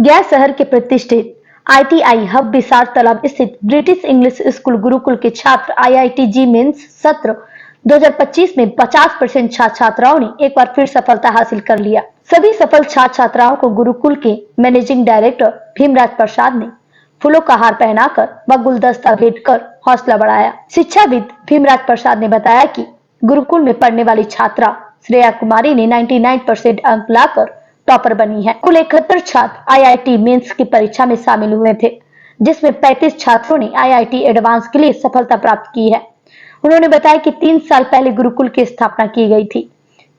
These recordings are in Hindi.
गया शहर के प्रतिष्ठित ITI हब बिसार तालाब स्थित ब्रिटिश इंग्लिश स्कूल गुरुकुल के छात्र IIT जी मेंस सत्र 2025 में 50% छात्र छात्राओं ने एक बार फिर सफलता हासिल कर लिया। सभी सफल छात्र छात्राओं को गुरुकुल के मैनेजिंग डायरेक्टर भीमराज प्रसाद ने फूलों का हार पहनाकर व गुलदस्ता भेंट कर हौसला बढ़ाया। शिक्षाविद भीमराज प्रसाद ने बताया कि गुरुकुल में पढ़ने वाली छात्रा श्रेया कुमारी ने 99% अंक लाकर टॉपर बनी है। कुल 71 छात्र IIT मेंस की परीक्षा में शामिल हुए थे, जिसमें 35 छात्रों ने IIT एडवांस के लिए सफलता प्राप्त की है। उन्होंने बताया कि 3 साल पहले गुरुकुल की स्थापना की गई थी।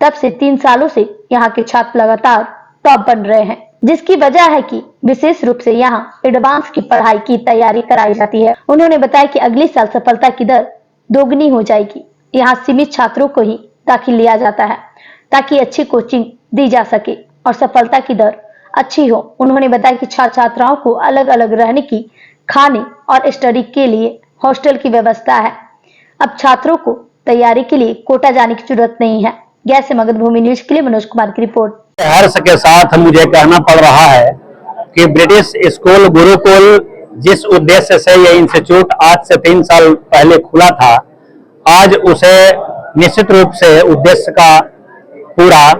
तब से 3 सालों से यहाँ के छात्र लगातार टॉप बन रहे हैं, जिसकी वजह है कि विशेष रूप से यहाँ एडवांस की पढ़ाई की तैयारी कराई जाती है। उन्होंने बताया कि अगले साल सफलता की दर दोगुनी हो जाएगी। यहाँ सीमित छात्रों को ही दाखिल लिया जाता है ताकि अच्छी कोचिंग दी जा सके और सफलता की दर अच्छी हो। उन्होंने बताया कि छात्र छात्राओं को अलग अलग रहने की, खाने और स्टडी के लिए हॉस्टल की व्यवस्था है। अब छात्रों को तैयारी के लिए कोटा जाने की जरूरत नहीं है। गया से मगध भूमि न्यूज के लिए मनोज कुमार की रिपोर्ट। हर्ष के साथ मुझे कहना पड़ रहा है कि ब्रिटिश स्कूल गुरुकुल जिस उद्देश्य से यह इंस्टीट्यूट आज से 3 साल पहले खुला था, आज उसे निश्चित रूप से उद्देश्य का पूरा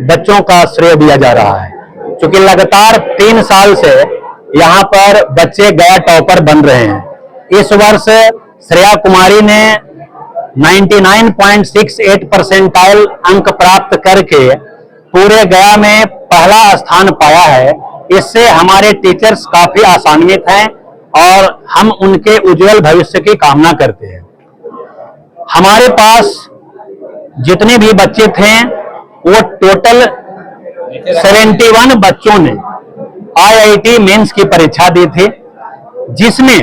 बच्चों का श्रेय दिया जा रहा है। क्योंकि लगातार 3 साल से यहाँ पर बच्चे गया टॉपर बन रहे हैं। इस वर्ष श्रेया कुमारी ने 99.68 परसेंटाइल अंक प्राप्त करके पूरे गया में पहला स्थान पाया है। इससे हमारे टीचर्स काफी आसान्वित हैं और हम उनके उज्जवल भविष्य की कामना करते हैं। हमारे पास जितने भी बच्चे थे वो टोटल 71 बच्चों ने IIT मेंस की परीक्षा दी थी, जिसमें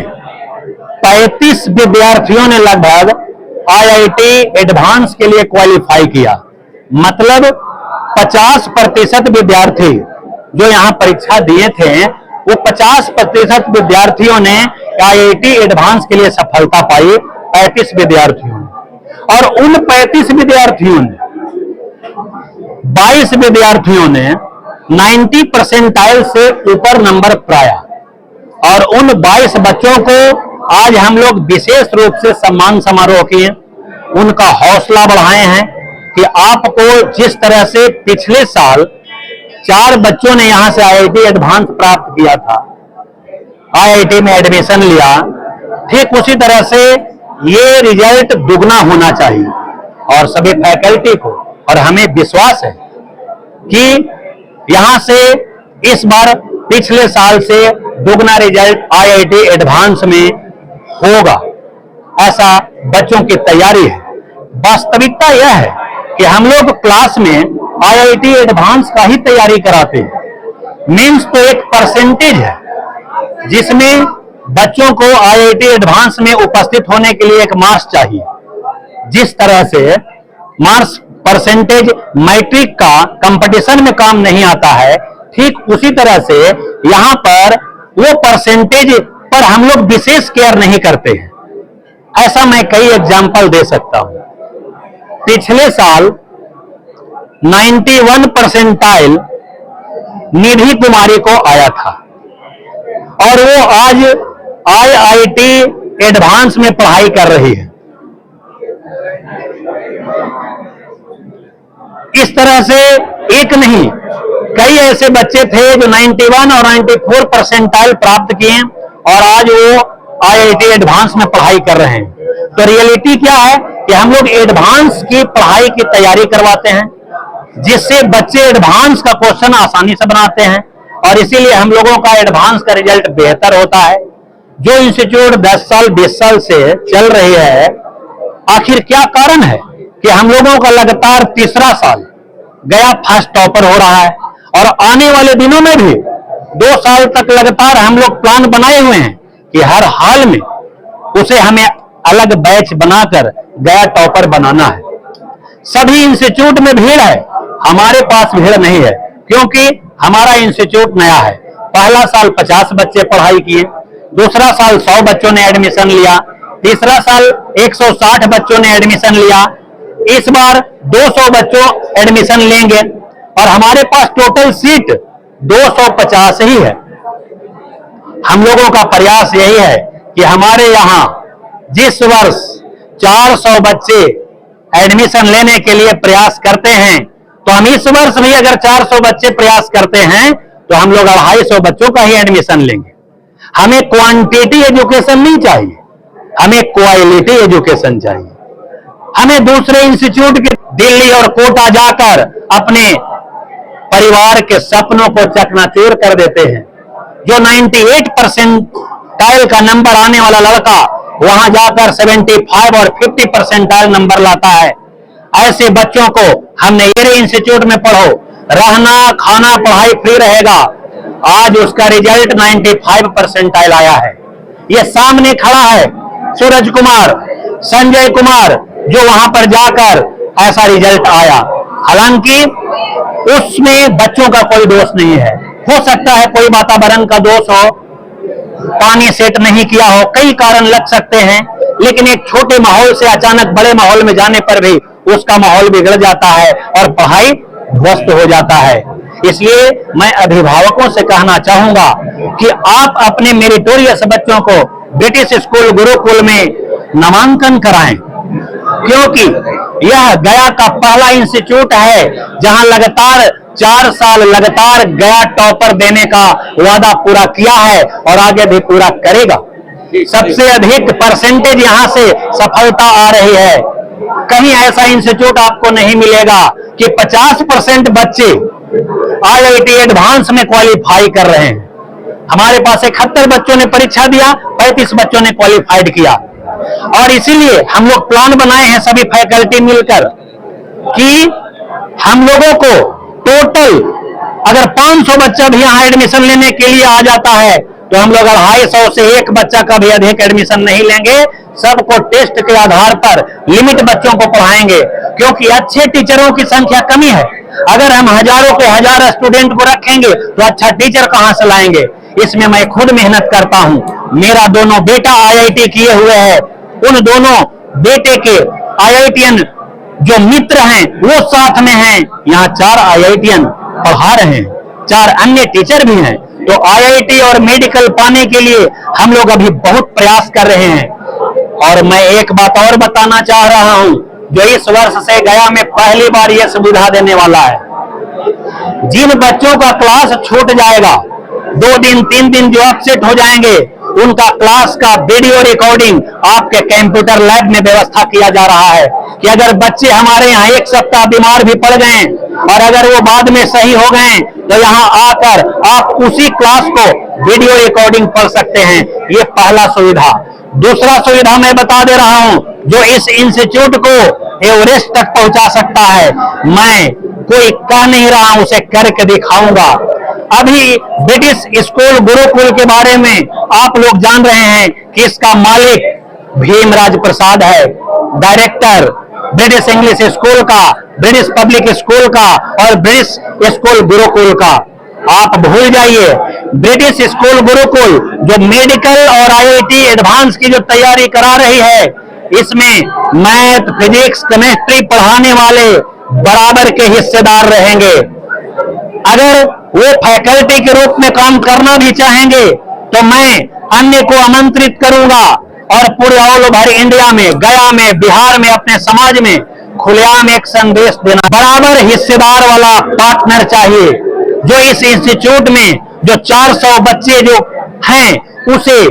35 विद्यार्थियों ने लगभग IIT एडवांस के लिए क्वालिफाई किया। मतलब 50% विद्यार्थी जो यहाँ परीक्षा दिए थे, वो 50% विद्यार्थियों ने IIT एडवांस के लिए सफलता पाई, 35 विद्यार्थियों ने। और उन 35 विद्यार्थियों ने 22 विद्यार्थियों ने 90 परसेंटाइल से ऊपर नंबर पाया। और उन 22 बच्चों को आज हम लोग विशेष रूप से सम्मान समारोह किए, उनका हौसला बढ़ाए हैं कि आपको जिस तरह से पिछले साल 4 बच्चों ने यहां से IIT एडवांस प्राप्त किया था, IIT में एडमिशन लिया, ठीक उसी तरह से ये रिजल्ट दुगना होना चाहिए। और सभी फैकल्टी को और हमें विश्वास है कि यहां से इस बार पिछले साल से दुगना रिजल्ट IIT एडवांस में होगा, ऐसा बच्चों की तैयारी है। वास्तविकता यह है कि हम लोग क्लास में IIT एडवांस का ही तैयारी कराते हैं। मीन्स तो एक परसेंटेज है जिसमें बच्चों को IIT एडवांस में उपस्थित होने के लिए एक मार्क्स चाहिए। जिस तरह से मार्क्स परसेंटेज मैट्रिक का कंपटीशन में काम नहीं आता है, ठीक उसी तरह से यहां पर वो परसेंटेज पर हम लोग विशेष केयर नहीं करते हैं। ऐसा मैं कई एग्जाम्पल दे सकता हूं। पिछले साल 91 परसेंटाइल निधि कुमारी को आया था और वो आज IIT एडवांस में पढ़ाई कर रही है। इस तरह से एक नहीं, कई ऐसे बच्चे थे जो 91 और 94 परसेंटाइल प्राप्त किए और आज वो IIT एडवांस में पढ़ाई कर रहे हैं। तो रियलिटी क्या है कि हम लोग एडवांस की पढ़ाई की तैयारी करवाते हैं, जिससे बच्चे एडवांस का क्वेश्चन आसानी से बनाते हैं और इसीलिए हम लोगों का एडवांस का रिजल्ट बेहतर होता है। जो इंस्टीट्यूट 10 साल 20 साल से चल रही है, आखिर क्या कारण है कि हम लोगों का लगातार तीसरा साल गया फर्स्ट टॉपर हो रहा है और आने वाले दिनों में भी 2 साल तक लगातार हम लोग प्लान बनाए हुए हैं कि हर हाल में उसे हमें अलग बैच बनाकर गया टॉपर बनाना है। सभी इंस्टीट्यूट में भीड़ है, हमारे पास भीड़ नहीं है क्योंकि हमारा इंस्टीट्यूट नया है। पहला साल 50 बच्चे पढ़ाई किए, दूसरा साल 100 बच्चों ने एडमिशन लिया, तीसरा साल 160 बच्चों ने एडमिशन लिया, इस बार 200 बच्चों एडमिशन लेंगे और हमारे पास टोटल सीट 250 ही है। हम लोगों का प्रयास यही है कि हमारे यहाँ जिस वर्ष 400 बच्चे एडमिशन लेने के लिए प्रयास करते हैं, तो हम इस वर्ष भी अगर 400 बच्चे प्रयास करते हैं तो हम लोग 250 बच्चों का ही एडमिशन लेंगे। हमें क्वांटिटी एजुकेशन नहीं चाहिए, हमें क्वालिटी एजुकेशन चाहिए। हमें दूसरे इंस्टीट्यूट के दिल्ली और कोटा जाकर अपने परिवार के सपनों को चकनाचूर कर देते हैं। जो 98% का नंबर आने वाला लड़का वहां जाकर 75 और 50% नंबर लाता है। ऐसे बच्चों को हमने ये इंस्टीट्यूट में पढ़ो, रहना खाना पढ़ाई फ्री रहेगा। आज उसका रिजल्ट 95% आया है। ये सामने खड़ा है सूरज कुमार, संजय कुमार, जो वहां पर जाकर ऐसा रिजल्ट आया। हालांकि उसमें बच्चों का कोई दोष नहीं है। हो सकता है कोई वातावरण का दोष हो, पानी सेट नहीं किया हो, कई कारण लग सकते हैं। लेकिन एक छोटे माहौल से अचानक बड़े माहौल में जाने पर भी उसका माहौल बिगड़ जाता है और पढ़ाई ध्वस्त हो जाता है। इसलिए मैं अभिभावकों से कहना चाहूंगा कि आप अपने मेरिटोरियस बच्चों को ब्रिटिश स्कूल गुरुकुल में नामांकन कराएं, क्योंकि यह गया का पहला इंस्टीट्यूट है जहां लगातार 4 साल लगातार गया टॉपर देने का वादा पूरा किया है और आगे भी पूरा करेगा। सबसे अधिक परसेंटेज यहां से सफलता आ रही है। कहीं ऐसा इंस्टीट्यूट आपको नहीं मिलेगा कि 50% बच्चे IIT एडवांस में क्वालिफाई कर रहे हैं। हमारे पास 71 बच्चों ने परीक्षा दिया, 35 बच्चों ने क्वालिफाइड किया। और इसीलिए हम लोग प्लान बनाए हैं सभी फैकल्टी मिलकर कि हम लोगों को टोटल अगर 500 बच्चा भी यहां एडमिशन लेने के लिए आ जाता है तो हम लोग 250 से एक बच्चा का भी अधिक एडमिशन नहीं लेंगे। सबको टेस्ट के आधार पर लिमिट बच्चों को पढ़ाएंगे, क्योंकि अच्छे टीचरों की संख्या कमी है। अगर हम हजारों के हजार स्टूडेंट को रखेंगे तो अच्छा टीचर कहां से लाएंगे। इसमें मैं खुद मेहनत करता हूं। मेरा दोनों बेटा IIT किए हुए हैं। उन दोनों बेटे के IITian जो मित्र हैं वो साथ में हैं। यहाँ 4 IITian पढ़ा रहे हैं, 4 अन्य टीचर भी हैं। तो IIT और मेडिकल पाने के लिए हम लोग अभी बहुत प्रयास कर रहे हैं। और मैं एक बात और बताना चाह रहा हूं, जो इस वर्ष से गया में पहली बार यह सुविधा देने वाला है। जिन बच्चों का क्लास छूट जाएगा, 2 दिन 3 दिन जो अपसेट हो जाएंगे, उनका क्लास का वीडियो रिकॉर्डिंग आपके कंप्यूटर लैब में व्यवस्था किया जा रहा है कि अगर बच्चे हमारे यहाँ 1 सप्ताह बीमार भी पड़ गए और अगर वो बाद में सही हो गए तो यहाँ आकर आप उसी क्लास को वीडियो रिकॉर्डिंग पढ़ सकते हैं। ये पहला सुविधा। दूसरा सुविधा मैं बता दे रहा हूं, जो इस इंस्टीट्यूट को एवरेस्ट तक पहुंचा सकता है। मैं कोई कह नहीं रहा हूं, उसे करके दिखाऊंगा। अभी ब्रिटिश स्कूल गुरुकुल के बारे में आप लोग जान रहे हैं कि इसका मालिक भीमराज प्रसाद है, डायरेक्टर ब्रिटिश इंग्लिश स्कूल का, ब्रिटिश पब्लिक स्कूल का और ब्रिटिश स्कूल गुरुकुल का। आप भूल जाइए, ब्रिटिश स्कूल गुरुकुल जो मेडिकल और IIT एडवांस की जो तैयारी करा रही है, इसमें मैथ, फिजिक्स, केमिस्ट्री पढ़ाने वाले बराबर के हिस्सेदार रहेंगे। अगर वो फैकल्टी के रूप में काम करना भी चाहेंगे तो मैं अन्य को आमंत्रित करूंगा और पूरे ऑल ओवर इंडिया में, गया में, बिहार में, अपने समाज में खुलेआम एक संदेश देना। बराबर हिस्सेदार वाला पार्टनर चाहिए, जो इस इंस्टीट्यूट में जो 400 बच्चे जो हैं उसे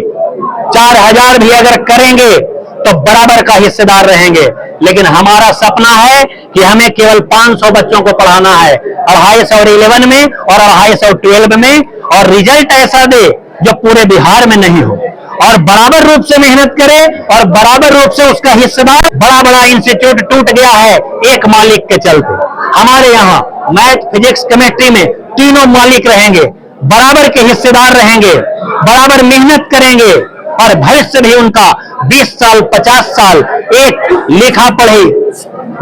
4000 भी अगर करेंगे तो बराबर का हिस्सेदार रहेंगे। लेकिन हमारा सपना है कि हमें केवल 500 बच्चों को पढ़ाना है, 250 में और 212 में, और रिजल्ट ऐसा दे जो पूरे बिहार में नहीं हो, और बराबर रूप से मेहनत करे और बराबर रूप से उसका हिस्सेदार। बड़ा बड़ा इंस्टीट्यूट टूट गया है एक मालिक के चलते। हमारे यहाँ मैथ, फिजिक्स, केमिस्ट्री में तीनों मालिक रहेंगे, बराबर के हिस्सेदार रहेंगे, बराबर मेहनत करेंगे और भविष्य भी उनका 20 साल 50 साल एक लिखा पढ़ी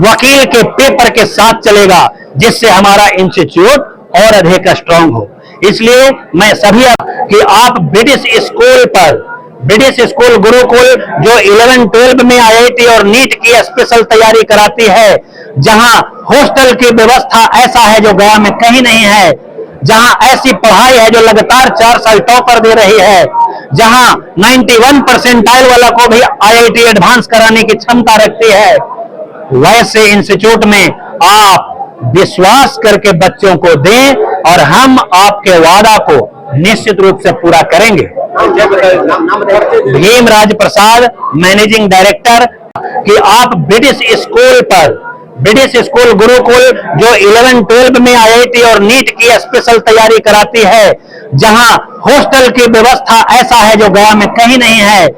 वकील के पेपर के साथ चलेगा, जिससे हमारा इंस्टीट्यूट और अधिक स्ट्रांग हो। इसलिए मैं सभी कि आप ब्रिटिश स्कूल पर, ब्रिटिश स्कूल गुरुकुल जो 11-12 में IIT और नीट की स्पेशल तैयारी कराती है, जहां हॉस्टल की व्यवस्था ऐसा है जो गया में कहीं नहीं है, जहां ऐसी पढ़ाई है जो लगातार 4 साल टॉपर दे रही है, जहां 91 परसेंटाइल वाला को भी आईआईटी एडवांस कराने की क्षमता रखती है, वैसे इंस्टीट्यूट में आप विश्वास करके बच्चों को दें और हम आपके वादा को निश्चित रूप से पूरा करेंगे। भीमराज प्रसाद, मैनेजिंग डायरेक्टर, कि आप ब्रिटिश स्कूल गुरुकुल जो 11-12 में आईआईटी और नीट की स्पेशल तैयारी कराती है, जहां हॉस्टल की व्यवस्था ऐसा है जो गया में कहीं नहीं है,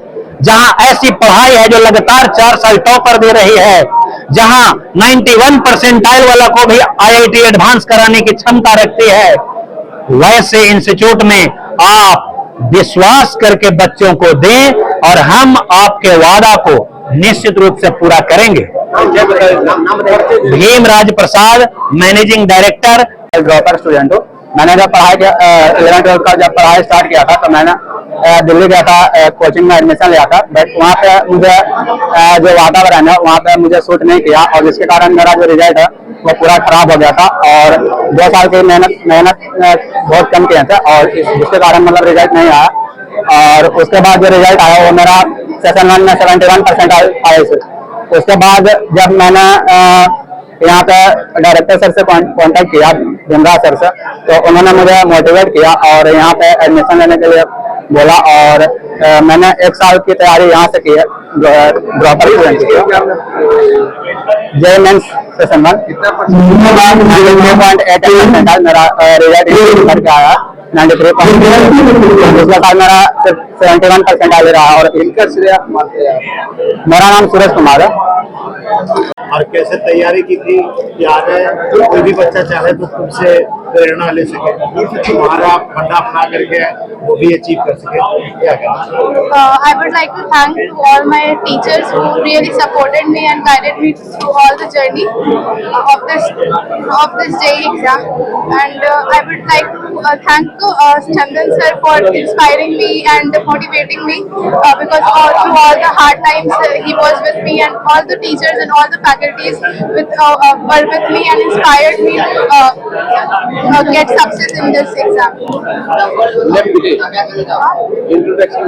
जहां ऐसी पढ़ाई है जो लगातार 4 साल टॉपर दे रही है, जहां 91 परसेंटाइल वाला को भी आईआईटी एडवांस कराने की क्षमता रखती है, वैसे इंस्टीट्यूट में आप विश्वास करके बच्चों को दें और हम आपके वादा को निश्चित रूप से पूरा करेंगे। भीमराज प्रसाद, मैनेजिंग डायरेक्टर। ड्रॉपर स्टूडेंट हूँ। मैंने जब पढ़ाई 11-12 का जब पढ़ाई स्टार्ट किया था तो मैंने दिल्ली गया था, कोचिंग में एडमिशन लिया था, बट वहाँ पे मुझे जो वातावरण है वहाँ पे मुझे सूट नहीं किया और जिसके कारण मेरा जो रिजल्ट है वो पूरा खराब हो गया था और 2 साल की मेहनत बहुत कम किए थे और जिसके कारण मतलब रिजल्ट नहीं आया। और उसके बाद जो रिजल्ट आया वो मेरा सेशन 1 में 71% आया। उसके बाद जब मैंने यहाँ पे डायरेक्टर सर से कांटेक्ट किया, भीमराज सर से, तो उन्होंने मुझे मोटिवेट किया और यहाँ पे एडमिशन लेने के लिए बोला और मैंने 1 साल की तैयारी यहाँ से की है, ड्रॉपर स्टूडेंट की है। जे मेंस सेशन 1 92.8% मेरा रिजल्ट करके आया, 93%। दूसरा साल मेरा सिर्फ 71% रहा। और मेरा नाम सूरज कुमार है। और कैसे तैयारी की थी, याद है? कोई भी बच्चा चाहे तो तुमसे प्रेरणा ले सके, तुम्हारा फंडा अपना करके वो भी अचीव कर सके, क्या कहना? I would like to thank to all my teachers who really supported me and guided me through all the journey of this JEE exam. And I would like to thank Chandan sir for inspiring me and motivating me because through all the hard times he was with me, and all the teachers and all the faculties were with me and inspired me to get success in this exam. Introduction.